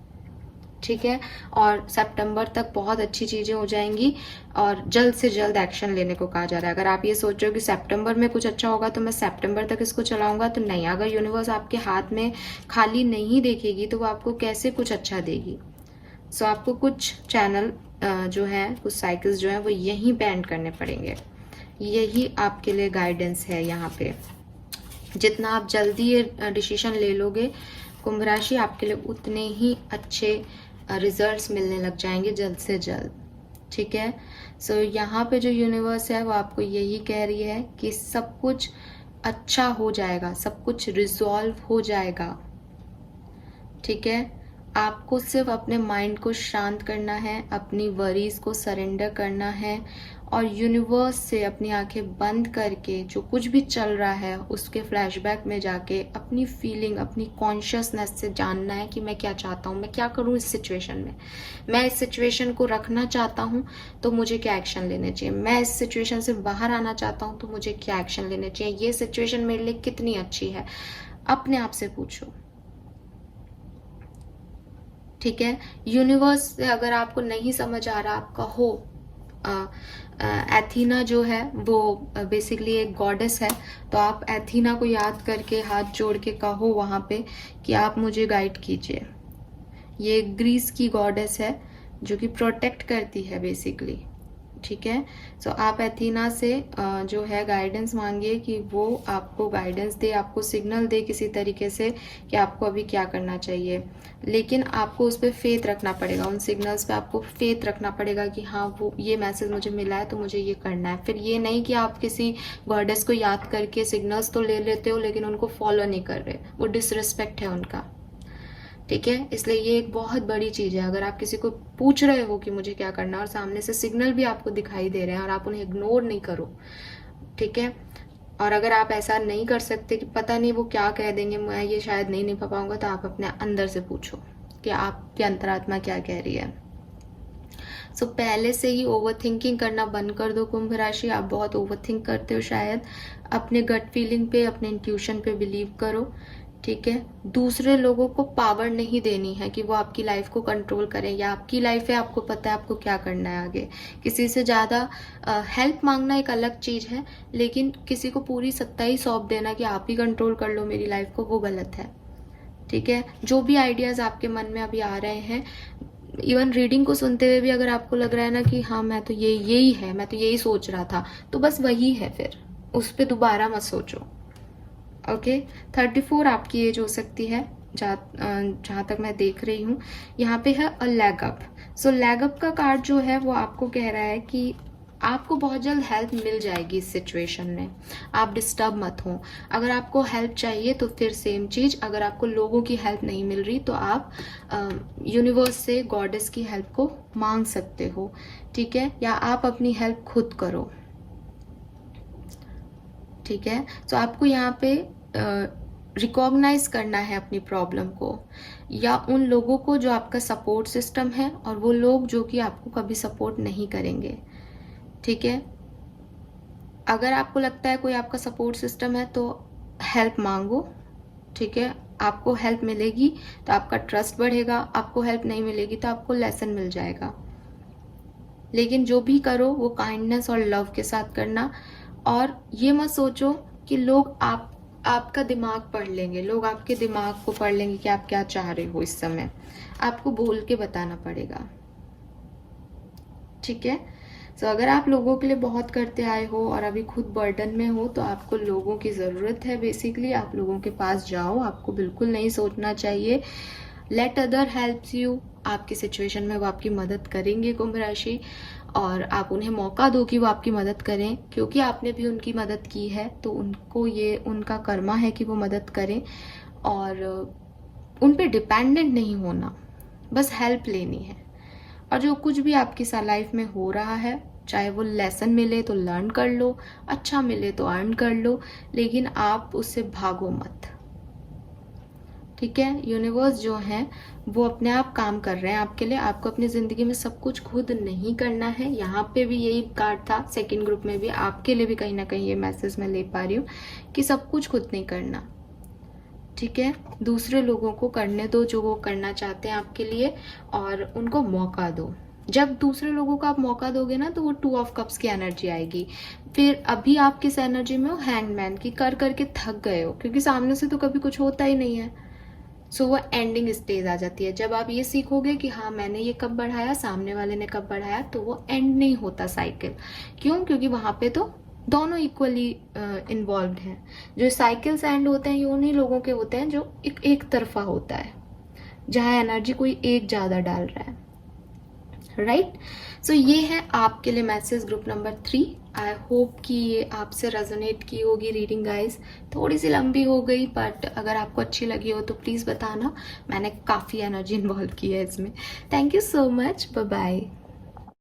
Speaker 1: ठीक है। और सितंबर तक बहुत अच्छी चीजें हो जाएंगी और जल्द से जल्द एक्शन लेने को कहा जा रहा है। अगर आप ये सोच रहे हो कि सितंबर में कुछ अच्छा होगा तो मैं सितंबर तक इसको चलाऊंगा, तो नहीं। अगर यूनिवर्स आपके हाथ में खाली नहीं देखेगी तो वो आपको कैसे कुछ अच्छा देगी। सो आपको कुछ चैनल जो है, कुछ साइकिल्स जो है वो यहीं पे एंड करने पड़ेंगे। यही आपके लिए गाइडेंस है यहाँ पे। जितना आप जल्दी ये डिसीजन ले लोगे कुंभ राशि, आपके लिए उतने ही अच्छे रिजल्ट्स मिलने लग जाएंगे जल्द से जल्द, ठीक है। सो यहाँ पे जो यूनिवर्स है वो आपको यही कह रही है कि सब कुछ अच्छा हो जाएगा, सब कुछ रिजॉल्व हो जाएगा, ठीक है। आपको सिर्फ अपने माइंड को शांत करना है, अपनी वरीज को सरेंडर करना है और यूनिवर्स से अपनी आंखें बंद करके जो कुछ भी चल रहा है उसके फ्लैशबैक में जाके अपनी फीलिंग, अपनी कॉन्शियसनेस से जानना है कि मैं क्या चाहता हूँ, मैं क्या करूँ इस सिचुएशन में। मैं इस सिचुएशन को रखना चाहता हूँ तो मुझे क्या एक्शन लेने चाहिए। मैं इस सिचुएशन से बाहर आना चाहता हूँ तो मुझे क्या एक्शन लेने चाहिए। ये सिचुएशन मेरे लिए कितनी अच्छी है, अपने आप से पूछो, ठीक है। यूनिवर्स से अगर आपको नहीं समझ आ रहा, आप कहो एथीना जो है वो बेसिकली एक गॉडेस है, तो आप एथीना को याद करके हाथ जोड़ के कहो वहां पे कि आप मुझे गाइड कीजिए। ये ग्रीस की गॉडेस है जो कि प्रोटेक्ट करती है बेसिकली, ठीक है। सो आप एथीना से जो है गाइडेंस मांगिए कि वो आपको गाइडेंस दे, आपको सिग्नल दे किसी तरीके से कि आपको अभी क्या करना चाहिए। लेकिन आपको उस पर फेथ रखना पड़ेगा, उन सिग्नल्स पे आपको फेथ रखना पड़ेगा कि हाँ वो ये मैसेज मुझे मिला है तो मुझे ये करना है। फिर ये नहीं कि आप किसी गॉडेस को याद करके सिग्नल्स तो ले लेते हो लेकिन उनको फॉलो नहीं कर रहे, वो डिसरिस्पेक्ट है उनका, ठीक है। इसलिए ये एक बहुत बड़ी चीज है। अगर आप किसी को पूछ रहे हो कि मुझे क्या करना है और सामने से सिग्नल भी आपको दिखाई दे रहे हैं और आप उन्हें इग्नोर नहीं करो, ठीक है। और अगर आप ऐसा नहीं कर सकते कि पता नहीं वो क्या कह देंगे, मैं ये शायद नहीं निभा पाऊंगा, तो आप अपने अंदर से पूछो कि आपकी अंतरात्मा क्या कह रही है। सो पहले से ही ओवर थिंकिंग करना बंद कर दो कुंभ राशि। आप बहुत ओवर थिंक करते हो शायद। अपने गट फीलिंग पे, अपने इंट्यूशन पे बिलीव करो, ठीक है। दूसरे लोगों को पावर नहीं देनी है कि वो आपकी लाइफ को कंट्रोल करें, या आपकी लाइफ है, आपको पता है आपको क्या करना है आगे। किसी से ज़्यादा हेल्प मांगना एक अलग चीज़ है, लेकिन किसी को पूरी सत्ता ही सौंप देना कि आप ही कंट्रोल कर लो मेरी लाइफ को, वो गलत है, ठीक है। जो भी आइडियाज़ आपके मन में अभी आ रहे हैं, इवन रीडिंग को सुनते हुए भी अगर आपको लग रहा है ना कि हाँ मैं तो यही है, मैं तो यही सोच रहा था, तो बस वही है, फिर उस पर दोबारा मत सोचो। ओके, 34 आपकी एज हो सकती है जहाँ तक मैं देख रही हूँ। यहाँ पे है a lag up. So lag up का कार्ड जो है वो आपको कह रहा है कि आपको बहुत जल्द हेल्प मिल जाएगी इस सिचुएशन में, आप डिस्टर्ब मत हो। अगर आपको हेल्प चाहिए तो फिर सेम चीज़, अगर आपको लोगों की हेल्प नहीं मिल रही तो आप यूनिवर्स से, गॉडेस की हेल्प को मांग सकते हो, ठीक है, या आप अपनी हेल्प खुद करो, ठीक है। तो आपको यहाँ पे रिकॉग्नाइज करना है अपनी प्रॉब्लम को, या उन लोगों को जो आपका सपोर्ट सिस्टम है, और वो लोग जो कि आपको कभी सपोर्ट नहीं करेंगे, ठीक है। अगर आपको लगता है कोई आपका सपोर्ट सिस्टम है तो हेल्प मांगो, ठीक है। आपको हेल्प मिलेगी तो आपका ट्रस्ट बढ़ेगा, आपको हेल्प नहीं मिलेगी तो आपको लेसन मिल जाएगा। लेकिन जो भी करो वो काइंडनेस और लव के साथ करना, और ये मत सोचो कि लोग आपका दिमाग पढ़ लेंगे, लोग आपके दिमाग को पढ़ लेंगे कि आप क्या चाह रहे हो इस समय। आपको बोल के बताना पड़ेगा, ठीक है। तो अगर आप लोगों के लिए बहुत करते आए हो और अभी खुद बर्डन में हो, तो आपको लोगों की ज़रूरत है। बेसिकली आप लोगों के पास जाओ, आपको बिल्कुल नहीं सोचना चाहिए। Let other helps you. आपकी सिचुएशन में वो आपकी मदद करेंगे कुंभ राशि, और आप उन्हें मौका दो कि वो आपकी मदद करें, क्योंकि आपने भी उनकी मदद की है तो उनको ये उनका कर्मा है कि वो मदद करें। और उन पे डिपेंडेंट नहीं होना, बस हेल्प लेनी है। और जो कुछ भी आपकी लाइफ में हो रहा है, चाहे वो लेसन मिले तो लर्न कर लो, अच्छा मिले तो अर्न कर लो, लेकिन आप उससे भागो मत, ठीक है। यूनिवर्स जो है वो अपने आप काम कर रहे हैं आपके लिए। आपको अपनी ज़िंदगी में सब कुछ खुद नहीं करना है। यहाँ पे भी यही कार्ड था, सेकंड ग्रुप में भी आपके लिए भी कहीं ना कहीं ये मैसेज मैं ले पा रही हूँ कि सब कुछ खुद नहीं करना, ठीक है। दूसरे लोगों को करने दो जो वो करना चाहते हैं आपके लिए, और उनको मौका दो। जब दूसरे लोगों को आप मौका दोगे ना, तो वो 2 ऑफ कप्स की एनर्जी आएगी। फिर अभी आप किस एनर्जी में हो, हैंगमैन की, कर करके थक गए हो, क्योंकि सामने से तो कभी कुछ होता ही नहीं है। सो वो एंडिंग स्टेज आ जाती है। जब आप ये सीखोगे कि हाँ मैंने ये कब बढ़ाया, सामने वाले ने कब बढ़ाया, तो वो एंड नहीं होता साइकिल। क्यों? क्योंकि वहाँ पे तो दोनों इक्वली इन्वॉल्व हैं। जो साइकिल्स एंड होते हैं ये उन्हीं लोगों के होते हैं जो एक तरफा होता है, जहाँ एनर्जी कोई एक ज़्यादा डाल रहा है, राइट। सो ये है आपके लिए message group number 3। I hope कि ये आपसे रेजोनेट की होगी रीडिंग गाइस। थोड़ी सी लंबी हो गई, बट अगर आपको अच्छी लगी हो तो प्लीज़ बताना। मैंने काफ़ी एनर्जी इन्वॉल्व की है इसमें। Thank you so much, bye bye.